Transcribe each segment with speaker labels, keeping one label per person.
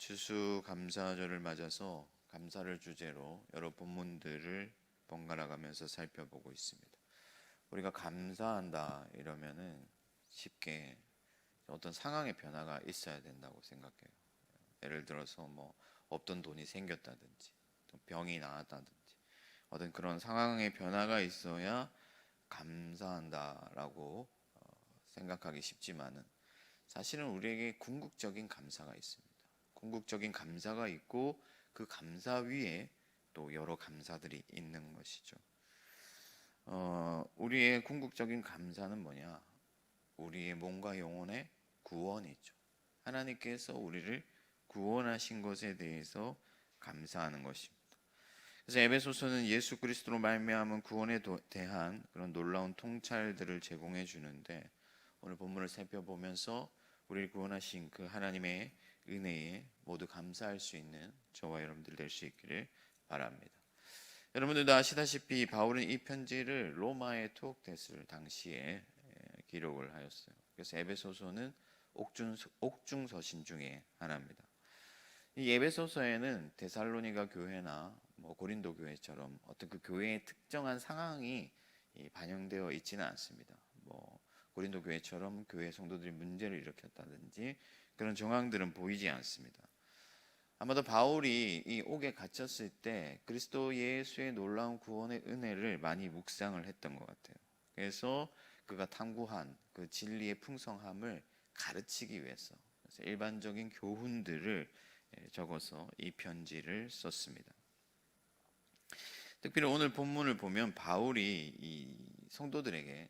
Speaker 1: 추수감사절을 맞아서 감사를 주제로 여러 본문들을 번갈아 가면서 살펴보고 있습니다. 우리가 감사한다 이러면은 쉽게 어떤 상황의 변화가 있어야 된다고 생각해요. 예를 들어서 없던 돈이 생겼다든지 또 병이 나았다든지 어떤 그런 상황의 변화가 있어야 감사한다라고 생각하기 쉽지만은 사실은 우리에게 궁극적인 감사가 있습니다. 궁극적인 감사가 있고 그 감사 위에 또 여러 감사들이 있는 것이죠. 우리의 궁극적인 감사는 뭐냐? 우리의 몸과 영혼의 구원이죠. 하나님께서 우리를 구원하신 것에 대해서 감사하는 것입니다. 그래서 에베소서는 예수 그리스도로 말미암은 구원에 대한 그런 놀라운 통찰들을 제공해 주는데, 오늘 본문을 살펴보면서 우리를 구원하신 그 하나님의 은혜에 모두 감사할 수 있는 저와 여러분들 될 수 있기를 바랍니다. 여러분들도 아시다시피 바울은 이 편지를 로마에 투옥됐을 당시에 기록을 하였어요. 그래서 에베소서는 옥중서신 중에 하나입니다. 이 에베소서에는 데살로니가 교회나 고린도 교회처럼 어떤 그 교회의 특정한 상황이 반영되어 있지는 않습니다. 고린도 교회처럼 교회 성도들이 문제를 일으켰다든지 그런 정황들은 보이지 않습니다. 아마도 바울이 이 옥에 갇혔을 때 그리스도 예수의 놀라운 구원의 은혜를 많이 묵상을 했던 것 같아요. 그래서 그가 탐구한 그 진리의 풍성함을 가르치기 위해서 그래서 일반적인 교훈들을 적어서 이 편지를 썼습니다. 특별히 오늘 본문을 보면 바울이 이 성도들에게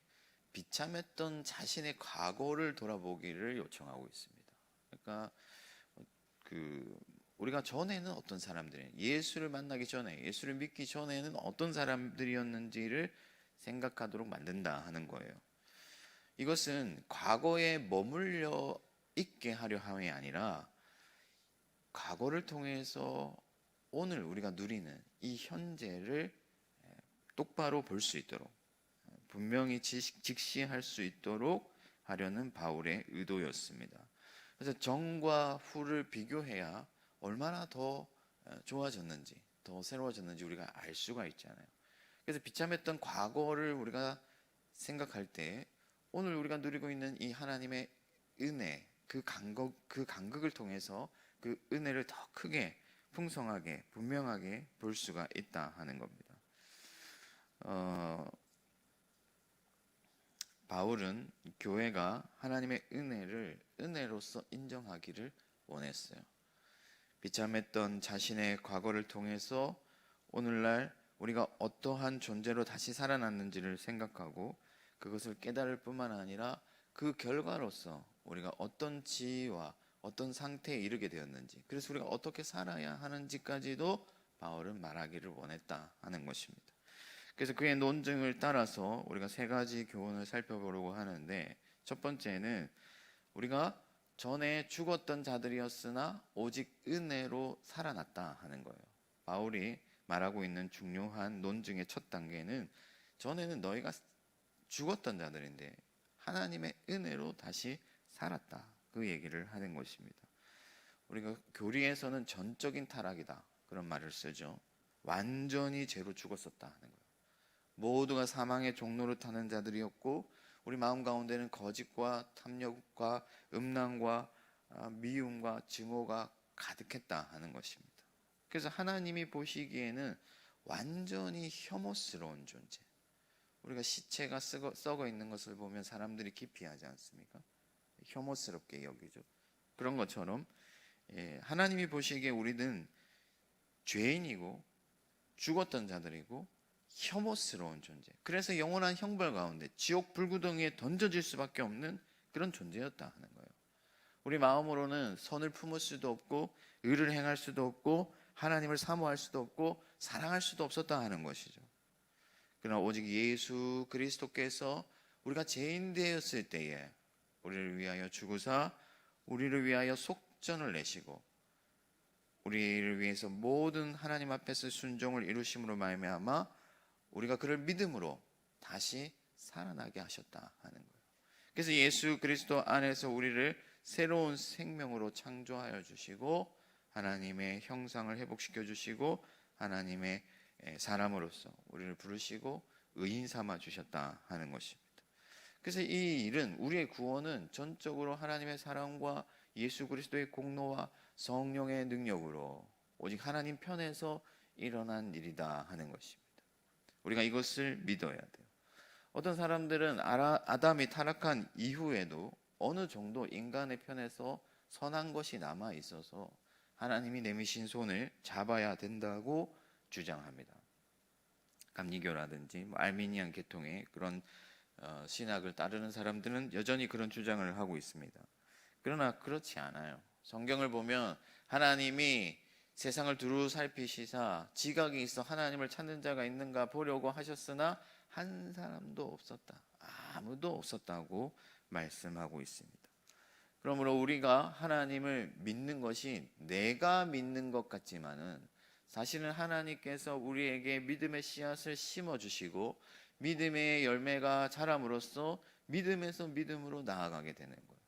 Speaker 1: 비참했던 자신의 과거를 돌아보기를 요청하고 있습니다. 그러니까 우리가 전에는 어떤 사람들이 예수를 만나기 전에 예수를 믿기 전에는 어떤 사람들이었는지를 생각하도록 만든다 하는 거예요. 이것은 과거에 머물러 있게 하려 함이 아니라 과거를 통해서 오늘 우리가 누리는 이 현재를 똑바로 볼 수 있도록 분명히 직시할 수 있도록 하려는 바울의 의도였습니다. 그래서 전과 후를 비교해야 얼마나 더 좋아졌는지, 더 새로워졌는지 우리가 알 수가 있잖아요. 그래서 비참했던 과거를 우리가 생각할 때 오늘 우리가 누리고 있는 이 하나님의 은혜, 그 간극을 통해서 그 은혜를 더 크게, 풍성하게, 분명하게 볼 수가 있다 하는 겁니다. 바울은 교회가 하나님의 은혜를 은혜로서 인정하기를 원했어요. 비참했던 자신의 과거를 통해서 오늘날 우리가 어떠한 존재로 다시 살아났는지를 생각하고 그것을 깨달을 뿐만 아니라 그 결과로서 우리가 어떤 지위와 어떤 상태에 이르게 되었는지, 그래서 우리가 어떻게 살아야 하는지까지도 바울은 말하기를 원했다 하는 것입니다. 그래서 그의 논증을 따라서 우리가 세 가지 교훈을 살펴보려고 하는데, 첫 번째는 우리가 전에 죽었던 자들이었으나 오직 은혜로 살아났다 하는 거예요. 바울이 말하고 있는 중요한 논증의 첫 단계는 전에는 너희가 죽었던 자들인데 하나님의 은혜로 다시 살았다, 그 얘기를 하는 것입니다. 우리가 교리에서는 전적인 타락이다 그런 말을 쓰죠. 완전히 죄로 죽었었다 하는 거예요. 모두가 사망의 종로를 타는 자들이었고 우리 마음 가운데는 거짓과 탐욕과 음란과 미움과 증오가 가득했다 하는 것입니다. 그래서 하나님이 보시기에는 완전히 혐오스러운 존재, 우리가 시체가 썩어 있는 것을 보면 사람들이 기피하지 않습니까? 혐오스럽게 여기죠. 그런 것처럼 하나님이 보시기에 우리는 죄인이고 죽었던 자들이고 혐오스러운 존재, 그래서 영원한 형벌 가운데 지옥 불구덩이에 던져질 수밖에 없는 그런 존재였다 하는 거예요. 우리 마음으로는 선을 품을 수도 없고 의를 행할 수도 없고 하나님을 사모할 수도 없고 사랑할 수도 없었다 하는 것이죠. 그러나 오직 예수 그리스도께서 우리가 죄인 되었을 때에 우리를 위하여 죽으사 우리를 위하여 속전을 내시고 우리를 위해서 모든 하나님 앞에서 순종을 이루심으로 말미암아 우리가 그를 믿음으로 다시 살아나게 하셨다 하는 거예요. 그래서 예수 그리스도 안에서 우리를 새로운 생명으로 창조하여 주시고 하나님의 형상을 회복시켜 주시고 하나님의 사람으로서 우리를 부르시고 의인 삼아 주셨다 하는 것입니다. 그래서 이 일은, 우리의 구원은 전적으로 하나님의 사랑과 예수 그리스도의 공로와 성령의 능력으로 오직 하나님 편에서 일어난 일이다 하는 것입니다. 우리가 이것을 믿어야 돼요. 어떤 사람들은 아담이 타락한 이후에도 어느 정도 인간의 편에서 선한 것이 남아 있어서 하나님이 내미신 손을 잡아야 된다고 주장합니다. 감리교라든지 알미니안 계통의 그런 신학을 따르는 사람들은 여전히 그런 주장을 하고 있습니다. 그러나 그렇지 않아요. 성경을 보면 하나님이 세상을 두루 살피시사 지각이 있어 하나님을 찾는 자가 있는가 보려고 하셨으나 한 사람도 없었다. 아무도 없었다고 말씀하고 있습니다. 그러므로 우리가 하나님을 믿는 것이 내가 믿는 것 같지만은 사실은 하나님께서 우리에게 믿음의 씨앗을 심어주시고 믿음의 열매가 자람으로써 믿음에서 믿음으로 나아가게 되는 거예요.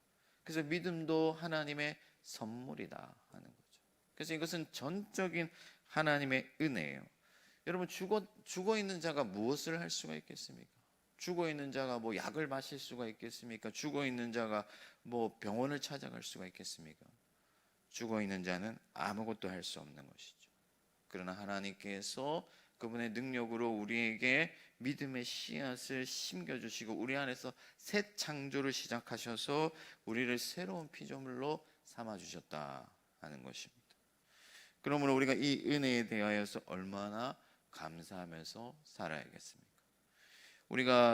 Speaker 1: 그래서 믿음도 하나님의 선물이다 하는 거죠. 그래서 이것은 전적인 하나님의 은혜예요. 여러분, 죽어 있는 자가 무엇을 할 수가 있겠습니까? 죽어 있는 자가 뭐 약을 마실 수가 있겠습니까? 죽어 있는 자가 뭐 병원을 찾아갈 수가 있겠습니까? 죽어 있는 자는 아무것도 할 수 없는 것이죠. 그러나 하나님께서 그분의 능력으로 우리에게 믿음의 씨앗을 심겨주시고 우리 안에서 새 창조를 시작하셔서 우리를 새로운 피조물로 삼아주셨다 하는 것입니다. 그러므로 우리가 이 은혜에 대하여서 얼마나 감사하면서 살아야겠습니까?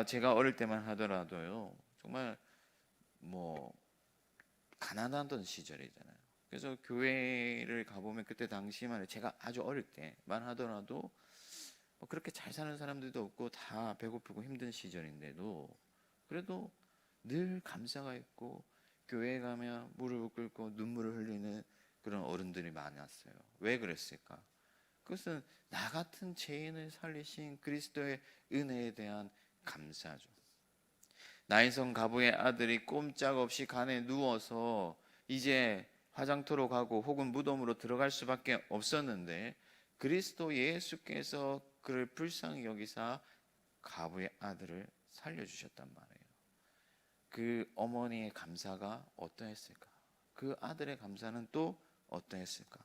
Speaker 1: 제가 어릴 때만 하더라도요, 정말 뭐 가난하던 시절이잖아요. 그래서 교회를 가보면 그때 당시만, 제가 아주 어릴 때만 하더라도 뭐 그렇게 잘 사는 사람들도 없고 다 배고프고 힘든 시절인데도 그래도 늘 감사가 있고 교회에 가면 무릎을 꿇고 눈물을 흘리는 그런 어른들이 많았어요. 왜 그랬을까? 그것은 나 같은 죄인을 살리신 그리스도의 은혜에 대한 감사죠. 나인성 가부의 아들이 꼼짝없이 간에 누워서 이제 화장터로 가고 혹은 무덤으로 들어갈 수밖에 없었는데 그리스도 예수께서 그를 불쌍히 여기사 가부의 아들을 살려주셨단 말이에요. 그 어머니의 감사가 어떠했을까? 그 아들의 감사는 또 어떠했을까?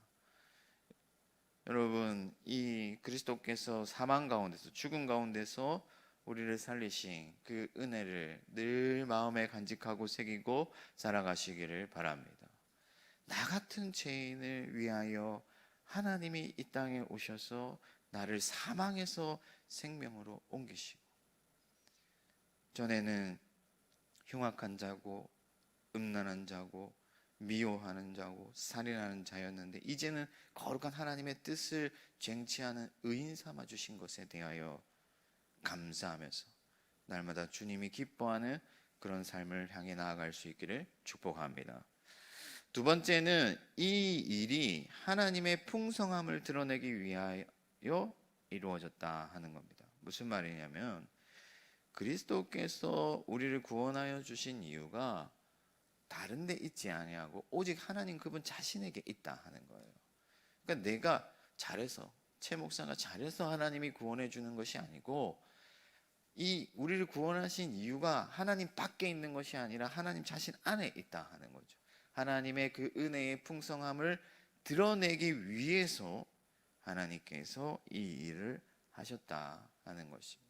Speaker 1: 여러분, 이 그리스도께서 사망 가운데서, 죽음 가운데서 우리를 살리신 그 은혜를 늘 마음에 간직하고 새기고 살아가시기를 바랍니다. 나 같은 죄인을 위하여 하나님이 이 땅에 오셔서 나를 사망에서 생명으로 옮기시고, 전에는 흉악한 자고 음란한 자고 미워하는 자고 살인하는 자였는데 이제는 거룩한 하나님의 뜻을 쟁취하는 의인 삼아 주신 것에 대하여 감사하면서 날마다 주님이 기뻐하는 그런 삶을 향해 나아갈 수 있기를 축복합니다. 두 번째는 이 일이 하나님의 풍성함을 드러내기 위하여 이루어졌다 하는 겁니다. 무슨 말이냐면 그리스도께서 우리를 구원하여 주신 이유가 다른 데 있지 아니하고 오직 하나님 그분 자신에게 있다 하는 거예요. 그러니까 내가 잘해서, 최 목사가 잘해서 하나님이 구원해 주는 것이 아니고 이 우리를 구원하신 이유가 하나님 밖에 있는 것이 아니라 하나님 자신 안에 있다 하는 거죠. 하나님의 그 은혜의 풍성함을 드러내기 위해서 하나님께서 이 일을 하셨다 하는 것입니다.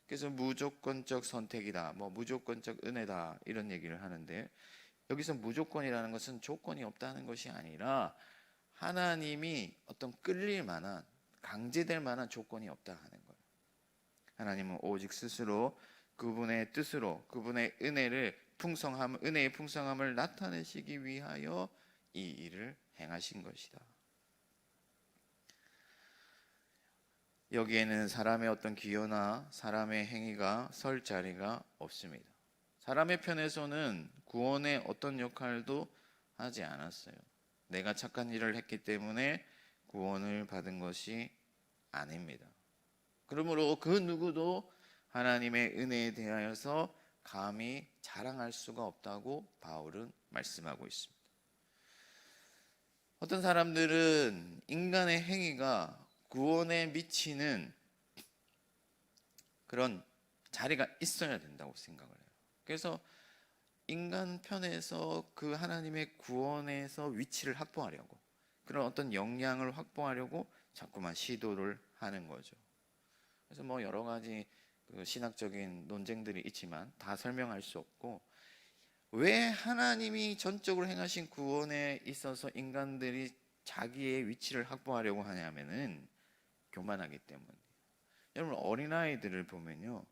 Speaker 1: 그래서 무조건적 선택이다, 뭐 무조건적 은혜다 이런 얘기를 하는데 여기서 무조건이라는 것은 조건이 없다는 것이 아니라 하나님이 어떤 끌릴 만한, 강제될 만한 조건이 없다 하는 거예요. 하나님은 오직 스스로 그분의 뜻으로 그분의 은혜의 풍성함을 나타내시기 위하여 이 일을 행하신 것이다. 여기에는 사람의 어떤 기여나 사람의 행위가 설 자리가 없습니다. 사람의 편에서는 구원의 어떤 역할도 하지 않았어요. 내가 착한 일을 했기 때문에 구원을 받은 것이 아닙니다. 그러므로 그 누구도 하나님의 은혜에 대하여서 감히 자랑할 수가 없다고 바울은 말씀하고 있습니다. 어떤 사람들은 인간의 행위가 구원에 미치는 그런 자리가 있어야 된다고 생각을 해요. 그래서 인간 편에서 그 하나님의 구원에서 위치를 확보하려고, 그런 어떤 역량을 확보하려고 자꾸만 시도를 하는 거죠. 그래서 뭐 여러 가지 그 신학적인 논쟁들이 있지만 다 설명할 수 없고, 왜 하나님이 전적으로 행하신 구원에 있어서 인간들이 자기의 위치를 확보하려고 하냐면은 교만하기 때문에. 여러분, 어린아이들을 보면요,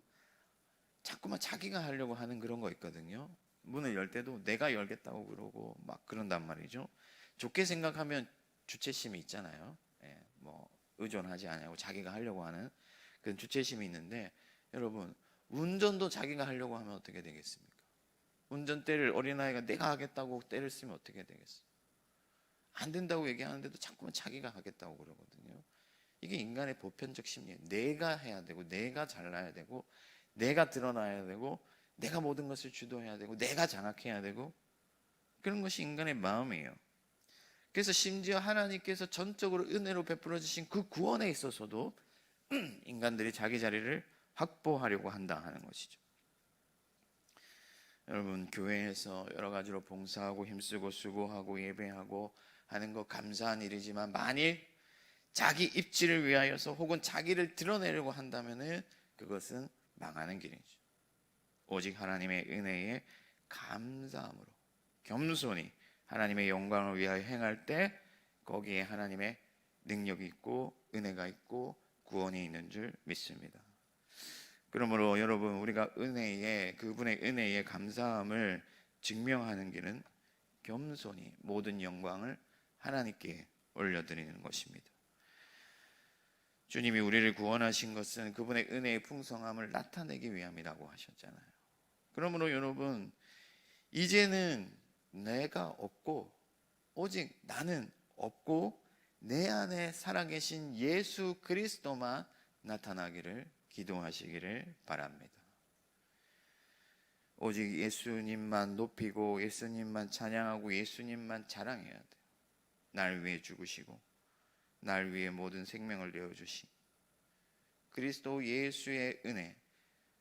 Speaker 1: 자꾸만 자기가 하려고 하는 그런 거 있거든요. 문을 열 때도 내가 열겠다고 그러고 막 그런단 말이죠. 좋게 생각하면 주체심이 있잖아요. 예, 뭐 의존하지 않고 자기가 하려고 하는 그런 주체심이 있는데, 여러분, 운전도 자기가 하려고 하면 어떻게 되겠습니까? 운전대를 어린아이가 내가 하겠다고 때를 쓰면 어떻게 되겠어요? 안 된다고 얘기하는데도 자꾸만 자기가 하겠다고 그러거든요. 이게 인간의 보편적 심리예요. 내가 해야 되고, 내가 잘나야 되고, 내가 드러나야 되고, 내가 모든 것을 주도해야 되고, 내가 장악해야 되고, 그런 것이 인간의 마음이에요. 그래서 심지어 하나님께서 전적으로 은혜로 베풀어 주신 그 구원에 있어서도 인간들이 자기 자리를 확보하려고 한다 하는 것이죠. 여러분, 교회에서 여러 가지로 봉사하고 힘쓰고 수고하고 예배하고 하는 거 감사한 일이지만, 만일 자기 입지를 위하여서 혹은 자기를 드러내려고 한다면은 그것은 망하는 길이죠. 오직 하나님의 은혜에 감사함으로 겸손히 하나님의 영광을 위하여 행할 때 거기에 하나님의 능력이 있고 은혜가 있고 구원이 있는 줄 믿습니다. 그러므로 여러분, 우리가 은혜에, 그분의 은혜에 감사함을 증명하는 길은 겸손히 모든 영광을 하나님께 올려드리는 것입니다. 주님이 우리를 구원하신 것은 그분의 은혜의 풍성함을 나타내기 위함이라고 하셨잖아요. 그러므로 여러분, 이제는 내가 없고 오직 나는 없고 내 안에 살아계신 예수 그리스도만 나타나기를 기도하시기를 바랍니다. 오직 예수님만 높이고 예수님만 찬양하고 예수님만 자랑해야 돼요. 날 위해 죽으시고 날 위해 모든 생명을 내어주신 그리스도 예수의 은혜,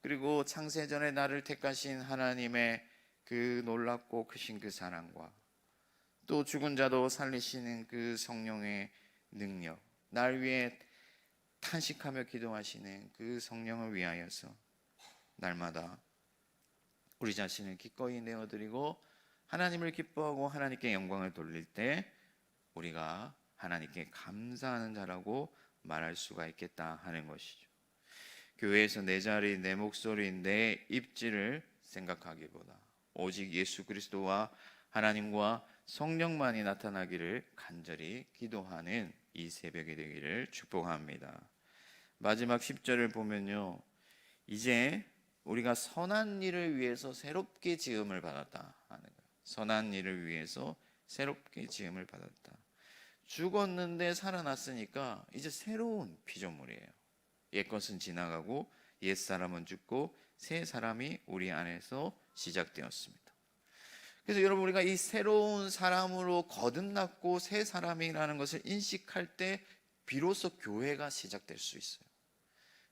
Speaker 1: 그리고 창세전에 나를 택하신 하나님의 그 놀랍고 크신 그 사랑과, 또 죽은 자도 살리시는 그 성령의 능력, 날 위해 탄식하며 기도하시는 그 성령을 위하여서 날마다 우리 자신을 기꺼이 내어드리고 하나님을 기뻐하고 하나님께 영광을 돌릴 때 우리가 하나님께 감사하는 자라고 말할 수가 있겠다 하는 것이죠. 교회에서 내 자리, 내 목소리, 내 입지를 생각하기보다 오직 예수 그리스도와 하나님과 성령만이 나타나기를 간절히 기도하는 이 새벽이 되기를 축복합니다. 마지막 10절을 보면요, 이제 우리가 선한 일을 위해서 새롭게 지음을 받았다 하는 거예요. 선한 일을 위해서 새롭게 지음을 받았다. 죽었는데 살아났으니까 이제 새로운 피조물이에요. 옛것은 지나가고 옛사람은 죽고 새 사람이 우리 안에서 시작되었습니다. 그래서 여러분, 우리가 이 새로운 사람으로 거듭났고 새 사람이라는 것을 인식할 때 비로소 교회가 시작될 수 있어요.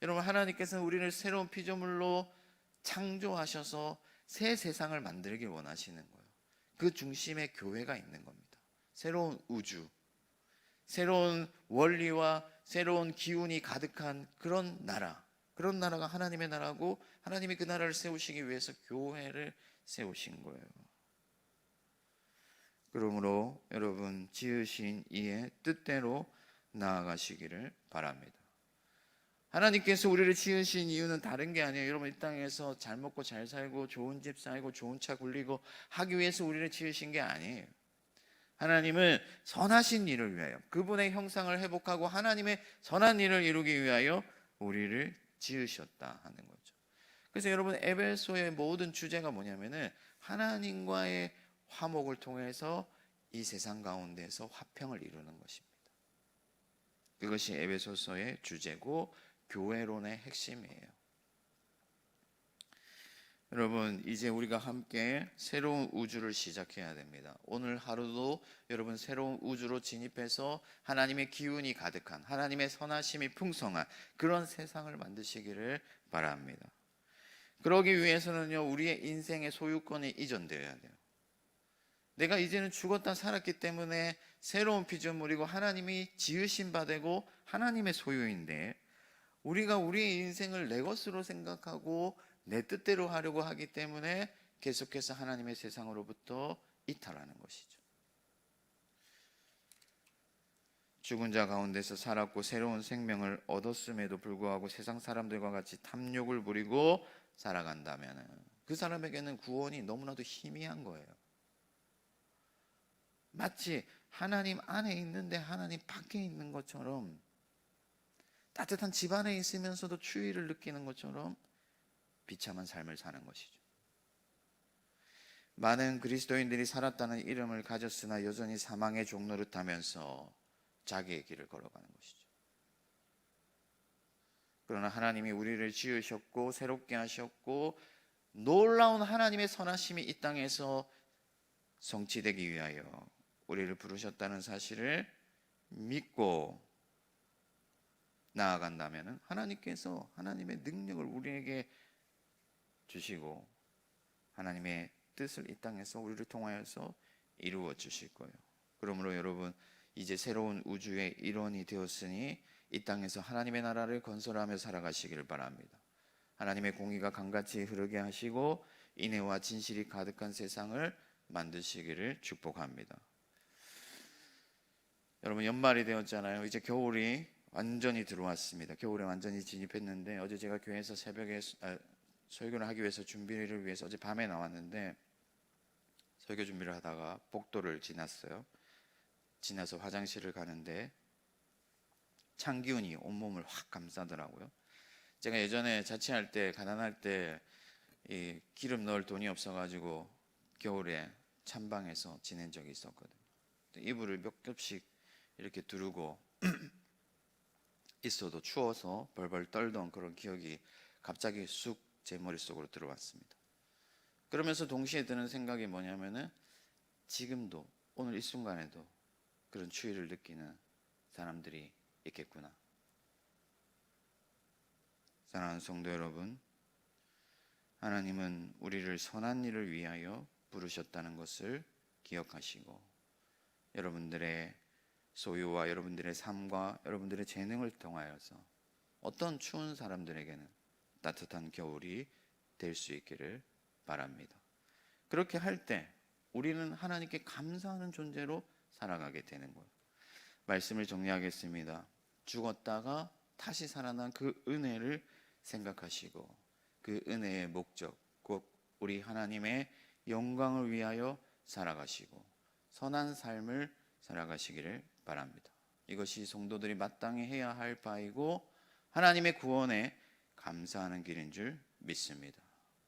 Speaker 1: 여러분, 하나님께서는 우리를 새로운 피조물로 창조하셔서 새 세상을 만들길 원하시는 거예요. 그 중심에 교회가 있는 겁니다. 새로운 우주, 새로운 원리와 새로운 기운이 가득한 그런 나라, 그런 나라가 하나님의 나라고, 하나님이 그 나라를 세우시기 위해서 교회를 세우신 거예요. 그러므로 여러분, 지으신 이의 뜻대로 나아가시기를 바랍니다. 하나님께서 우리를 지으신 이유는 다른 게 아니에요. 여러분, 이 땅에서 잘 먹고 잘 살고 좋은 집 살고 좋은 차 굴리고 하기 위해서 우리를 지으신 게 아니에요. 하나님은 선하신 일을 위하여, 그분의 형상을 회복하고 하나님의 선한 일을 이루기 위하여 우리를 지으셨다 하는 거죠. 그래서 여러분, 에베소의 모든 주제가 뭐냐면은 하나님과의 화목을 통해서 이 세상 가운데서 화평을 이루는 것입니다. 그것이 에베소서의 주제고 교회론의 핵심이에요. 여러분, 이제 우리가 함께 새로운 우주를 시작해야 됩니다. 오늘 하루도 여러분 새로운 우주로 진입해서 하나님의 기운이 가득한, 하나님의 선하심이 풍성한 그런 세상을 만드시기를 바랍니다. 그러기 위해서는요, 우리의 인생의 소유권이 이전되어야 돼요. 내가 이제는 죽었다 살았기 때문에 새로운 피조물이고 하나님이 지으신 바 되고 하나님의 소유인데, 우리가 우리의 인생을 내 것으로 생각하고 내 뜻대로 하려고 하기 때문에 계속해서 하나님의 세상으로부터 이탈하는 것이죠. 죽은 자 가운데서 살았고 새로운 생명을 얻었음에도 불구하고 세상 사람들과 같이 탐욕을 부리고 살아간다면 그 사람에게는 구원이 너무나도 희미한 거예요. 마치 하나님 안에 있는데 하나님 밖에 있는 것처럼, 따뜻한 집 안에 있으면서도 추위를 느끼는 것처럼 비참한 삶을 사는 것이죠. 많은 그리스도인들이 살았다는 이름을 가졌으나 여전히 사망의 종노릇하면서 자기의 길을 걸어가는 것이죠. 그러나 하나님이 우리를 지으셨고 새롭게 하셨고 놀라운 하나님의 선하심이 이 땅에서 성취되기 위하여 우리를 부르셨다는 사실을 믿고 나아간다면 하나님께서 하나님의 능력을 우리에게 주시고 하나님의 뜻을 이 땅에서 우리를 통하여서 이루어 주실 거예요. 그러므로 여러분, 이제 새로운 우주의 일원이 되었으니 이 땅에서 하나님의 나라를 건설하며 살아가시기를 바랍니다. 하나님의 공의가 강같이 흐르게 하시고 인애와 진실이 가득한 세상을 만드시기를 축복합니다. 여러분, 연말이 되었잖아요. 이제 겨울이 완전히 들어왔습니다. 겨울에 완전히 진입했는데, 어제 제가 교회에서 새벽에 설교를 하기 위해서 준비를 위해서 어제 밤에 나왔는데, 설교 준비를 하다가 복도를 지나서 화장실을 가는데 찬 기운이 온몸을 확 감싸더라고요. 제가 예전에 자취할 때, 가난할 때 이 기름 넣을 돈이 없어가지고 겨울에 찬방에서 지낸 적이 있었거든요. 이불을 몇 겹씩 이렇게 두르고 있어도 추워서 벌벌 떨던 그런 기억이 갑자기 쑥 제 머릿속으로 들어왔습니다. 그러면서 동시에 드는 생각이 뭐냐면은, 지금도 오늘 이 순간에도 그런 추위를 느끼는 사람들이 있겠구나. 사랑하는 성도 여러분, 하나님은 우리를 선한 일을 위하여 부르셨다는 것을 기억하시고, 여러분들의 소유와 여러분들의 삶과 여러분들의 재능을 통하여서 어떤 추운 사람들에게는 따뜻한 겨울이 될 수 있기를 바랍니다. 그렇게 할 때 우리는 하나님께 감사하는 존재로 살아가게 되는 거예요. 말씀을 정리하겠습니다. 죽었다가 다시 살아난 그 은혜를 생각하시고 그 은혜의 목적, 곧 우리 하나님의 영광을 위하여 살아가시고 선한 삶을 살아가시기를 바랍니다. 이것이 성도들이 마땅히 해야 할 바이고 하나님의 구원에 감사하는 길인 줄 믿습니다.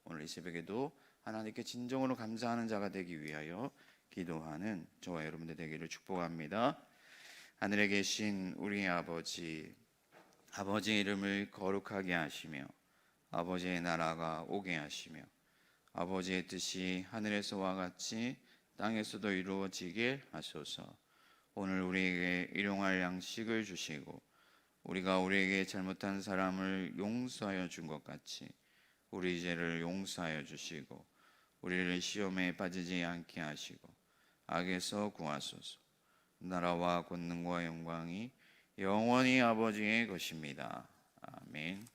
Speaker 1: 오늘 이 새벽에도 하나님께 진정으로 감사하는 자가 되기 위하여 기도하는 저와 여러분들 되기를 축복합니다. 하늘에 계신 우리 아버지, 아버지의 이름을 거룩하게 하시며 아버지의 나라가 오게 하시며 아버지의 뜻이 하늘에서와 같이 땅에서도 이루어지게 하소서. 오늘 우리에게 일용할 양식을 주시고 우리가 우리에게 잘못한 사람을 용서하여 준 것 같이 우리 죄를 용서하여 주시고 우리를 시험에 빠지지 않게 하시고 악에서 구하소서. 나라와 권능과 영광이 영원히 아버지의 것입니다. 아멘.